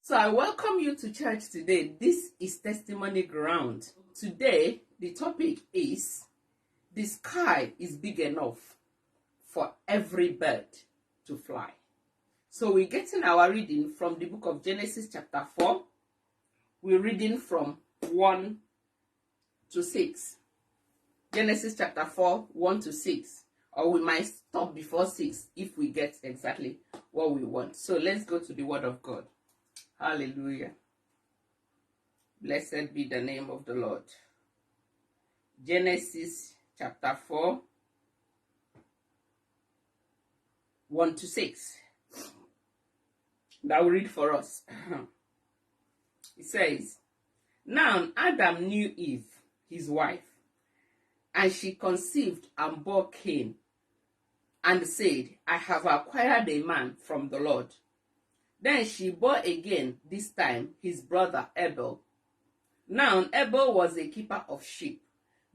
So I welcome you to church today. This is Testimony Ground. Today, the topic is, the sky is big enough for every bird to fly. So we're getting our reading from the book of Genesis chapter 4. We're reading from 1 to 6. Genesis chapter 4, 1 to 6. Or we might stop before 6 if we get exactly what we want. So let's go to the word of God. Hallelujah. Blessed be the name of the Lord. Genesis chapter 4, 1 to 6. That will read for us. It says, Now Adam knew Eve, his wife, and she conceived and bore Cain, and said, I have acquired a man from the Lord. Then she bore again, this time his brother Abel. Now Abel was a keeper of sheep,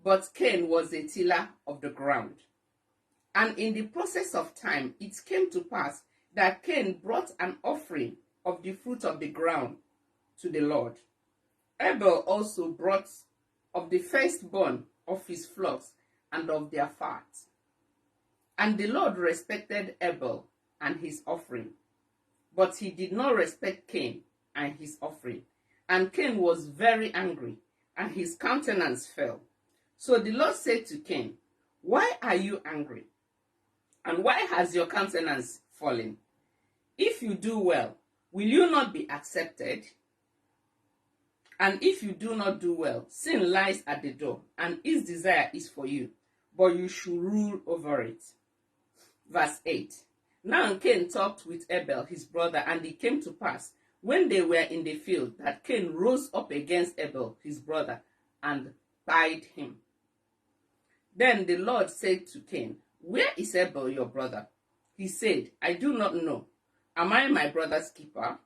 but Cain was a tiller of the ground. And in the process of time, it came to pass that Cain brought an offering of the fruit of the ground to the Lord. Abel also brought of the firstborn of his flocks and of their fat. And the Lord respected Abel and his offering, but he did not respect Cain and his offering. And Cain was very angry, and his countenance fell. So the Lord said to Cain, Why are you angry? And why has your countenance fallen? If you do well, will you not be accepted? And if you do not do well, sin lies at the door, and its desire is for you, but you should rule over it. Verse 8. Now Cain talked with Abel his brother, and it came to pass, when they were in the field, that Cain rose up against Abel his brother, and tied him. Then the Lord said to Cain, Where is Abel your brother? He said, I do not know. Am I my brother's keeper?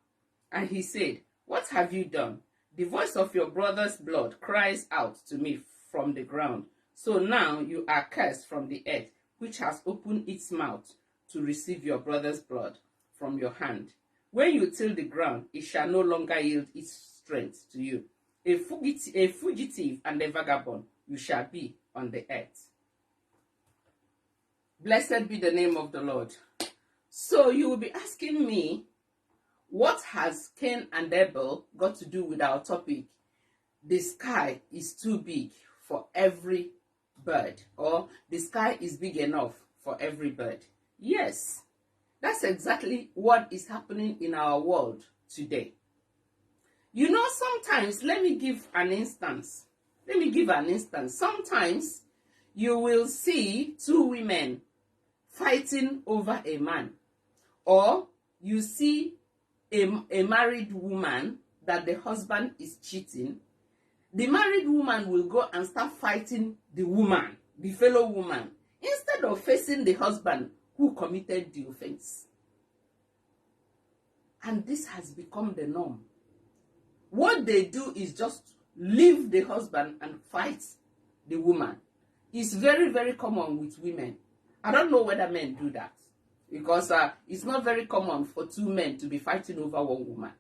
And he said, What have you done? The voice of your brother's blood cries out to me from the ground. So now you are cursed from the earth, which has opened its mouth to receive your brother's blood from your hand. When you till the ground, it shall no longer yield its strength to you. A fugitive and a vagabond you shall be on the earth. Blessed be the name of the Lord. So you will be asking me, what has Cain and Abel got to do with our topic? The sky is too big for every bird, or the sky is big enough for every bird. Yes, that's exactly what is happening in our world today. You know, sometimes, let me give an instance. Sometimes you will see two women fighting over a man, or you see a married woman that the husband is cheating. The married woman will go and start fighting the woman, the fellow woman, instead of facing the husband who committed the offense. And this has become the norm. What they do is just leave the husband and fight the woman. It's very, very common with women. I don't know whether men do that, because it's not very common for two men to be fighting over one woman.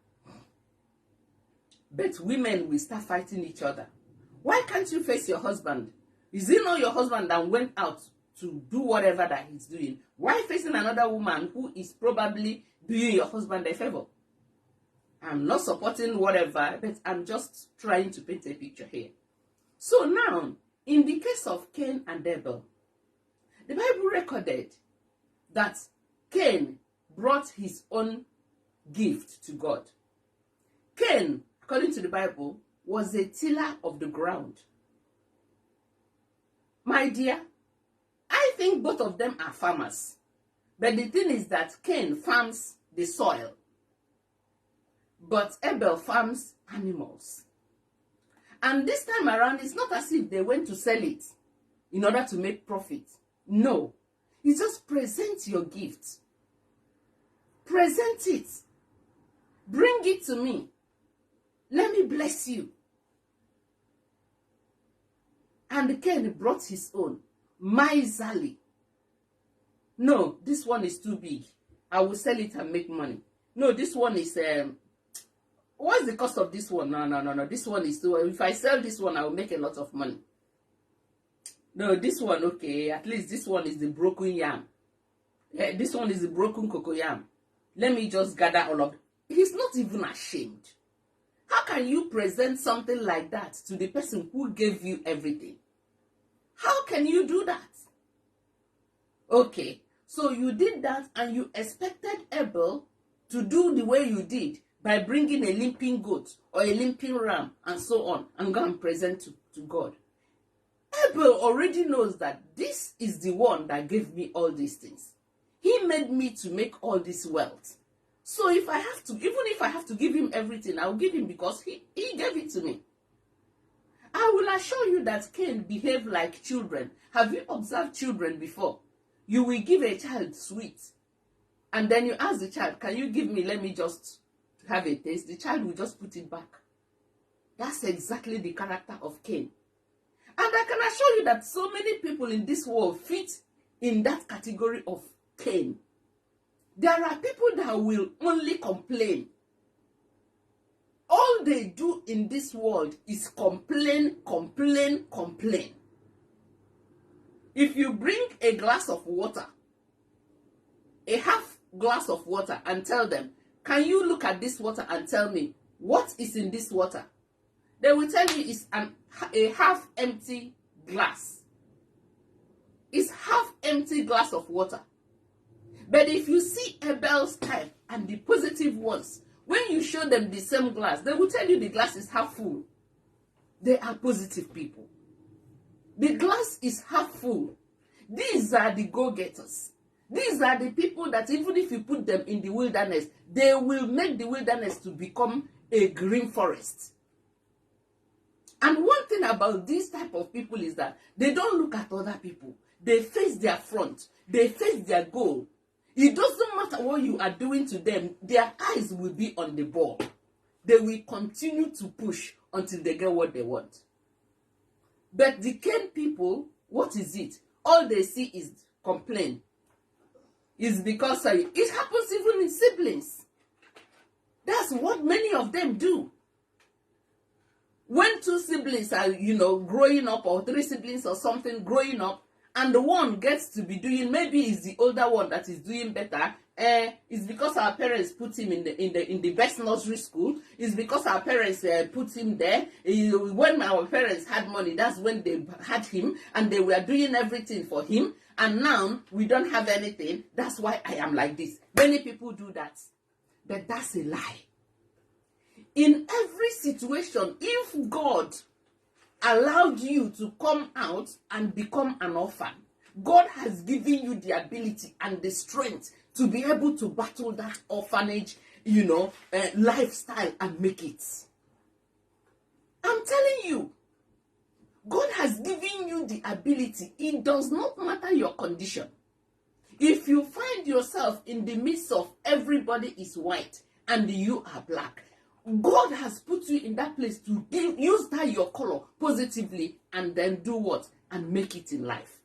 But women will start fighting each other. Why can't you face your husband? Is it not your husband that went out to do whatever that he's doing? Why facing another woman who is probably doing your husband a favor? I'm not supporting whatever, but I'm just trying to paint a picture here. So now, in the case of Cain and Abel, the Bible recorded that Cain brought his own gift to God. Cain, according to the Bible, was a tiller of the ground. My dear, I think both of them are farmers. But the thing is that Cain farms the soil, but Abel farms animals. And this time around, it's not as if they went to sell it in order to make profit. No. You just present your gift. Present it. Bring it to me. Let me bless you. And Cain brought his own, miserly. No, this one is too big. I will sell it and make money. No, this one is What's the cost of this one? No. This one is too. If I sell this one, I will make a lot of money. No, this one, okay. At least this one is the broken yam. This one is the broken cocoyam. Let me just gather all of it. He's not even ashamed. How can you present something like that to the person who gave you everything? How can you do that? Okay, so you did that and you expected Abel to do the way you did by bringing a limping goat or a limping ram and so on and go and present to God. Abel already knows that this is the one that gave me all these things. He made me to make all this wealth. So if I have to, even if I have to give him everything, I'll give him because he gave it to me. I will assure you that Cain behaved like children. Have you observed children before? You will give a child sweet. And then you ask the child, can you give me, let me just have a taste. The child will just put it back. That's exactly the character of Cain. And I can assure you that so many people in this world fit in that category of Cain. There are people that will only complain. All they do in this world is complain. If you bring a glass of water, a half glass of water, and tell them, can you look at this water and tell me what is in this water? They will tell you it's a half empty glass. It's half empty glass of water. But if you see Abel's type and the positive ones, when you show them the same glass, they will tell you the glass is half full. They are positive people. The glass is half full. These are the go-getters. These are the people that even if you put them in the wilderness, they will make the wilderness to become a green forest. And one thing about these type of people is that they don't look at other people. They face their front. They face their goal. It doesn't matter what you are doing to them. Their eyes will be on the ball. They will continue to push until they get what they want. But the Cain people, what is it? All they see is complain. It's because it happens even in siblings. That's what many of them do. When two siblings are, growing up, or three siblings or something growing up, and the one gets to be doing, maybe it's the older one that is doing better. It's because our parents put him in the best nursery school. It's because our parents put him there. When our parents had money, that's when they had him, and they were doing everything for him. And now we don't have anything. That's why I am like this. Many people do that, but that's a lie. In every situation, if God allowed you to come out and become an orphan, God has given you the ability and the strength to be able to battle that orphanage, lifestyle and make it. I'm telling you, God has given you the ability. It does not matter your condition. If you find yourself in the midst of everybody is white and you are black, God has put you in that place to use that your color positively and then do what? And make it in life.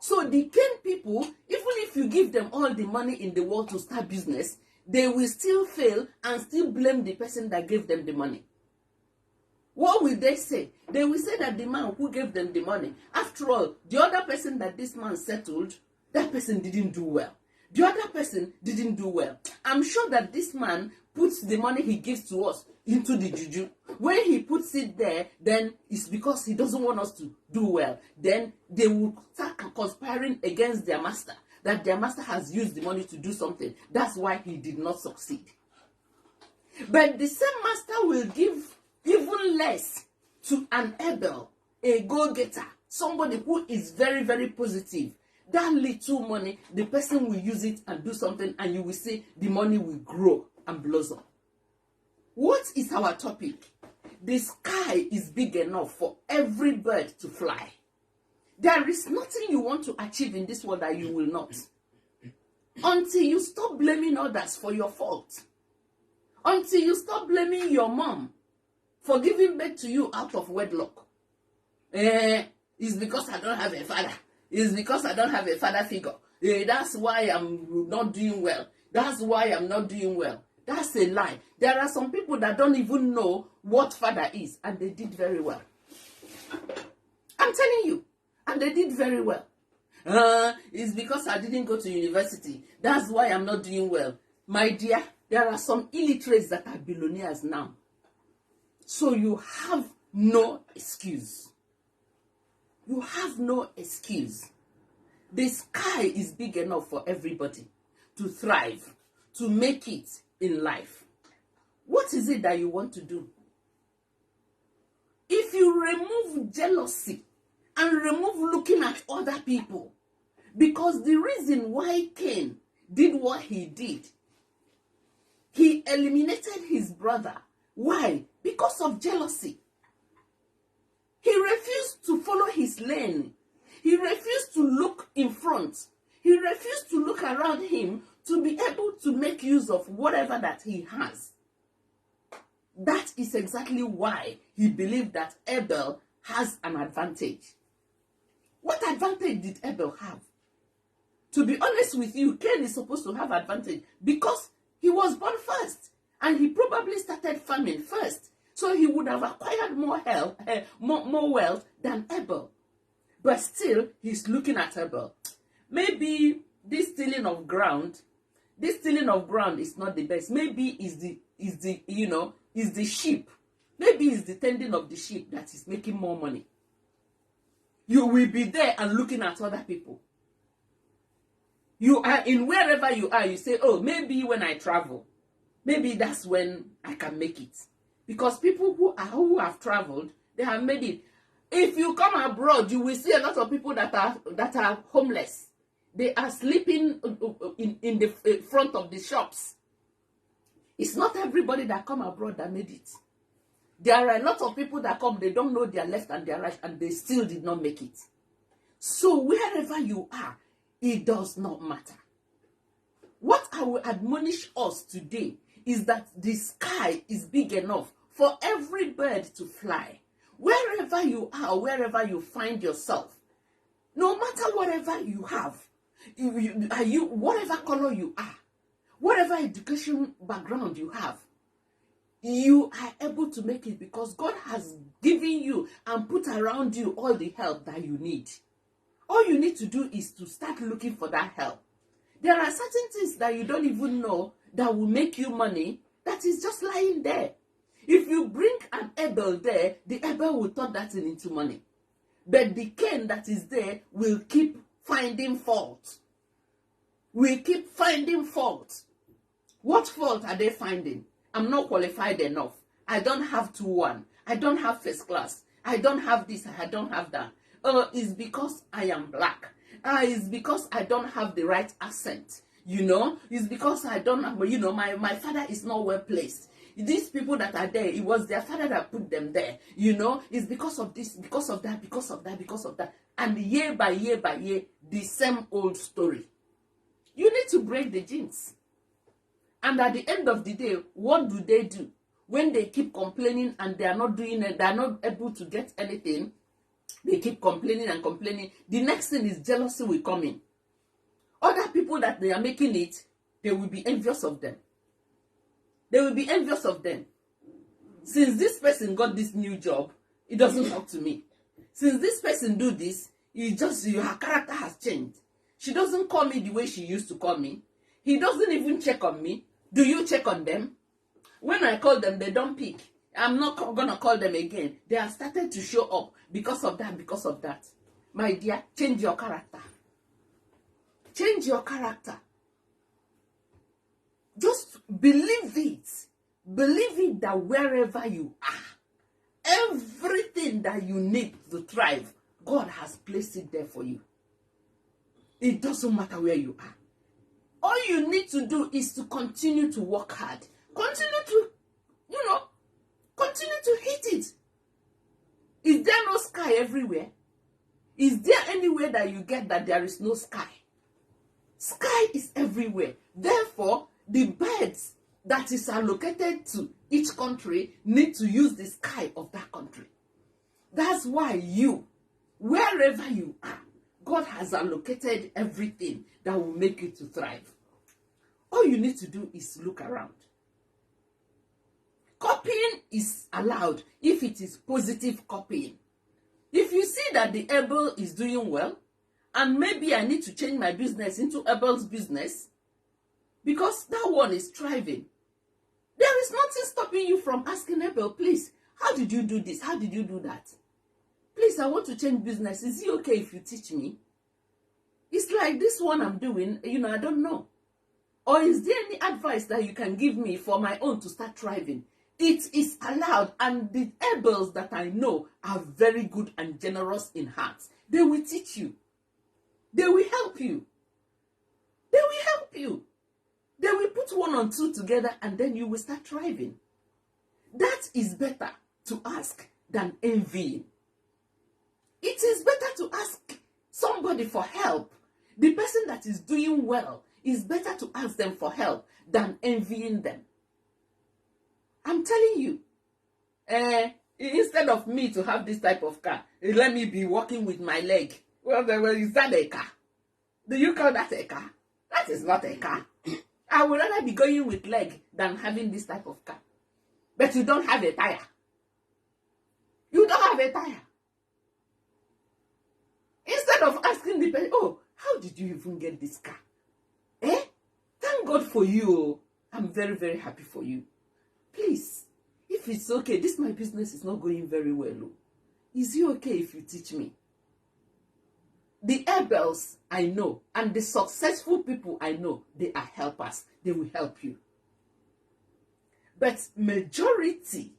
So the Cain people, even if you give them all the money in the world to start business, they will still fail and still blame the person that gave them the money. What will they say? They will say that the man who gave them the money, after all, the other person that this man settled, that person didn't do well. The other person didn't do well. I'm sure that this man puts the money he gives to us into the juju. When he puts it there, then it's because he doesn't want us to do well. Then they will start conspiring against their master, that their master has used the money to do something. That's why he did not succeed. But the same master will give even less to an Abel, a go-getter, somebody who is very, very positive. That little money, the person will use it and do something, and you will see the money will grow and blossom. What is our topic? The sky is big enough for every bird to fly. There is nothing you want to achieve in this world that you will not. Until you stop blaming others for your fault. Until you stop blaming your mom for giving birth to you out of wedlock. It's because I don't have a father. It's because I don't have a father figure. That's why I'm not doing well. That's why I'm not doing well. That's a lie. There are some people that don't even know what father is, and they did very well. I'm telling you. And they did very well. It's because I didn't go to university. That's why I'm not doing well. My dear, there are some illiterates that are billionaires now. So you have no excuse. You have no excuse. The sky is big enough for everybody to thrive, to make it in life. What is it that you want to do? If you remove jealousy and remove looking at other people, because the reason why Cain did what he did, he eliminated his brother. Why? Because of jealousy. He refused to follow his lane. He refused to look in front. He refused to look around him to be able to make use of whatever that he has. That is exactly why he believed that Abel has an advantage. What advantage did Abel have? To be honest with you, Cain is supposed to have advantage because he was born first and he probably started farming first. So he would have acquired more wealth than Abel. But still, he's looking at Abel. Maybe this tilling of ground is not the best. Maybe is the sheep. Maybe it's the tending of the sheep that is making more money. You will be there and looking at other people. You are in wherever you are, you say, oh, maybe when I travel, maybe that's when I can make it. Because people who have traveled, they have made it. If you come abroad, you will see a lot of people that are homeless. They are sleeping in the front of the shops. It's not everybody that come abroad that made it. There are a lot of people that come, they don't know their left and their right, and they still did not make it. So wherever you are, it does not matter. What I will admonish us today is that the sky is big enough for every bird to fly. Wherever you are, wherever you find yourself, no matter whatever you have, whatever color you are, whatever education background you have, you are able to make it because God has given you and put around you all the help that you need. All you need to do is to start looking for that help. There are certain things that you don't even know that will make you money that is just lying there. If you bring an Abel there, the Abel will turn that into money. But the Cain that is there will keep finding fault. Will keep finding fault. What fault are they finding? I'm not qualified enough. I don't have 2-1. I don't have first class. I don't have this. I don't have that. It's because I am black. It's because I don't have the right accent. It's because I don't have, my father is not well placed. These people that are there, it was their father that put them there. It's because of this, because of that, because of that, because of that. And year by year by year, the same old story. You need to break the genes. And at the end of the day, what do? When they keep complaining and they are not doing it, they are not able to get anything, they keep complaining and complaining. The next thing is jealousy will come in. Other people that they are making it, they will be envious of them. They will be envious of them. Since this person got this new job, it doesn't talk to me. Since this person do this, her character has changed. She doesn't call me the way she used to call me. He doesn't even check on me. Do you check on them? When I call them, they don't pick. I'm not going to call them again. They have started to show up because of that, because of that. My dear, change your character. Change your character. Just believe it. Believe it that wherever you are, everything that you need to thrive, God has placed it there for you. It doesn't matter where you are. All you need to do is to continue to work hard. Continue to hit it. Is there no sky everywhere? Is there anywhere that you get that there is no sky? Sky is everywhere. Therefore, the birds that is allocated to each country need to use the sky of that country. That's why wherever you are, God has allocated everything that will make you to thrive. All you need to do is look around. is allowed if it is positive copying. If you see that the Abel is doing well, and maybe I need to change my business into Abel's business, because that one is thriving, there is nothing stopping you from asking Abel, please, how did you do this? How did you do that? Please, I want to change business. Is it okay if you teach me? It's like this one I'm doing, I don't know. Or is there any advice that you can give me for my own to start thriving? It is allowed, and the Abels that I know are very good and generous in heart. They will teach you. They will help you. They will help you. They will put 1 and 2 together, and then you will start thriving. That is better to ask than envying. It is better to ask somebody for help. The person that is doing well, is better to ask them for help than envying them. I'm telling you, instead of me to have this type of car, let me be walking with my leg. Well, is that a car? Do you call that a car? That is not a car. I would rather be going with leg than having this type of car. But you don't have a tire. You don't have a tire. Instead of asking the person, oh, how did you even get this car? Thank God for you. I'm very, very happy for you. Please, if it's okay, my business is not going very well. Is it okay if you teach me? The Abels I know, and the successful people I know, they are helpers. They will help you. But majority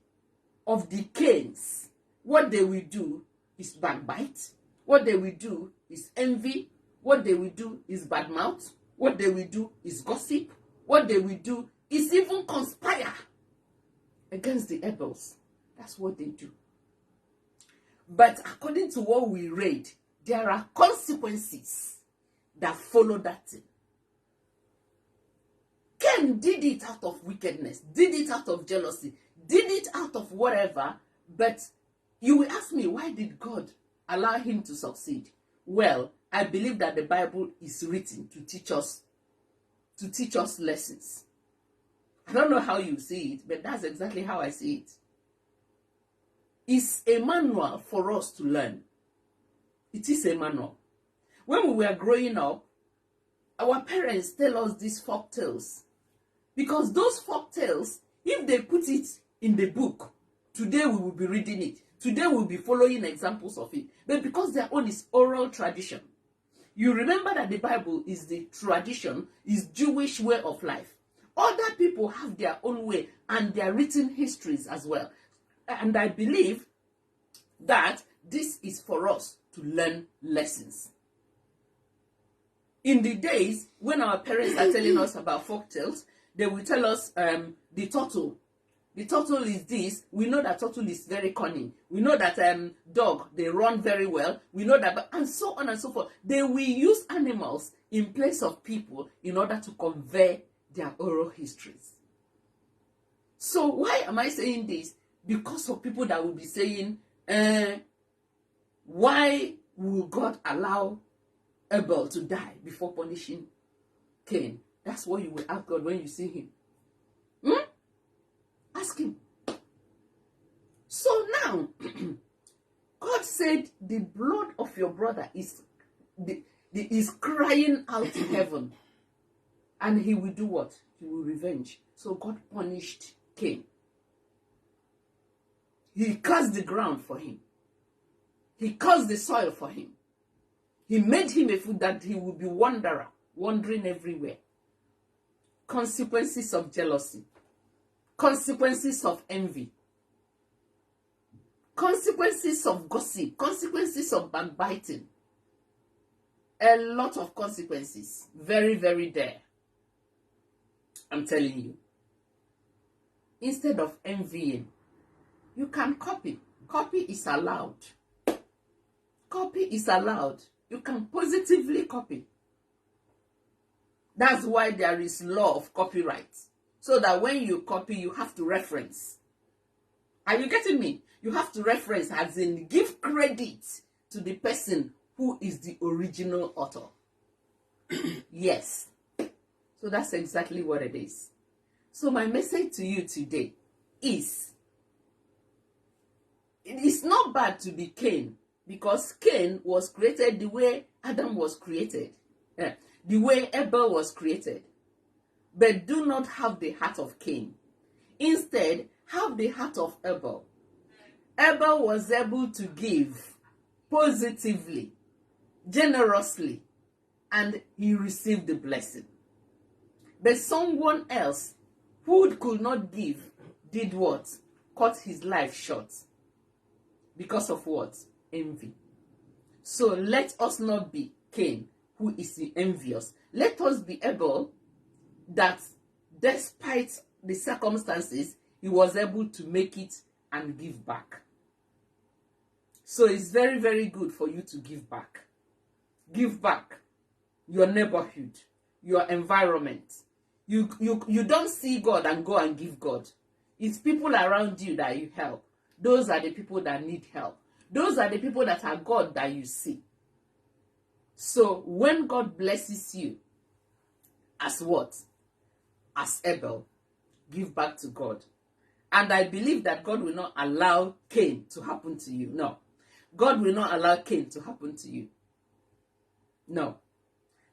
of the Cains, what they will do is backbite. What they will do is envy. What they will do is bad mouth. What they will do is gossip. What they will do is even conspire against the Abels. That's what they do. But according to what we read, there are consequences that follow that thing. Cain did it out of wickedness, did it out of jealousy, did it out of whatever, but you will ask me, why did God allow him to succeed? Well, I believe that the Bible is written to teach us lessons. I don't know how you see it, but that's exactly how I see it. It's a manual for us to learn. It is a manual. When we were growing up, our parents tell us these folk tales. Because those folk tales, if they put it in the book, today we will be reading it. Today we'll be following examples of it. But because their own is oral tradition, you remember that the Bible is the tradition, is Jewish way of life. Other people have their own way and their written histories as well. And I believe that this is for us to learn lessons. In the days when our parents are telling us about folk tales, they will tell us the turtle. The turtle is this. We know that turtle is very cunning. We know that dog, they run very well. We know that, and so on and so forth. They will use animals in place of people in order to convey their oral histories. So why am I saying this? Because of people that will be saying, why will God allow Abel to die before punishing Cain? That's what you will ask God when you see him. Ask him. So now, God said the blood of your brother is crying out to heaven. And he will do what? He will revenge. So God punished Cain. He cursed the ground for him. He cursed the soil for him. He made him a fool that he will be wanderer, wandering everywhere. Consequences of jealousy. Consequences of envy. Consequences of gossip. Consequences of backbiting. A lot of consequences. Very, very there. I'm telling you. Instead of envying, you can copy. Copy is allowed. Copy is allowed. You can positively copy. That's why there is law of copyright. So that when you copy, you have to reference. Are you getting me? You have to reference, as in give credit to the person who is the original author. Yes. So that's exactly what it is. So my message to you today is, it is not bad to be Cain, because Cain was created the way Adam was created, the way Abel was created. But do not have the heart of Cain. Instead, have the heart of Abel. Abel was able to give positively, generously, and he received the blessing. But someone else who could not give did what? Cut his life short. Because of what? Envy. So let us not be Cain, who is envious. Let us be Abel, that despite the circumstances, he was able to make it and give back. So it's very, very good for you to give back. Give back your neighborhood, your environment. You don't see God and go and give God. It's people around you that you help. Those are the people that need help. Those are the people that are God that you see. So when God blesses you, as what? As Abel, give back to God. And I believe that God will not allow Cain to happen to you. No. God will not allow Cain to happen to you. No.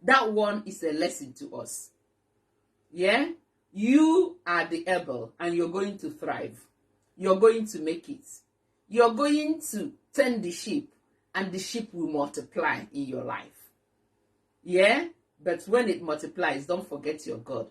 That one is a lesson to us. Yeah? You are the Abel and you're going to thrive. You're going to make it. You're going to tend the sheep and the sheep will multiply in your life. Yeah? But when it multiplies, don't forget your God.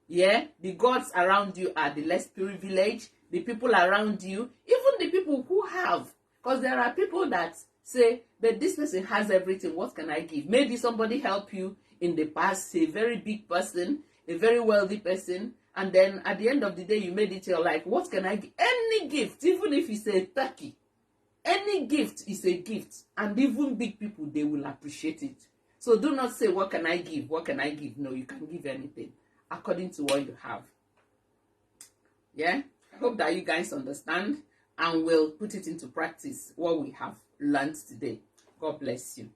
Yeah? The gods around you are the less privileged. The people around you, even the people who have. Because there are people that say, but this person has everything, what can I give? Maybe somebody helped you in the past, a very big person, a very wealthy person, and then at the end of the day, you made it your life. What can I give? Any gift, even if it's a turkey, any gift is a gift. And even big people, they will appreciate it. So do not say, what can I give? What can I give? No, you can give anything according to what you have. Yeah? I hope that you guys understand and will put it into practice, what we have learned today. God bless you.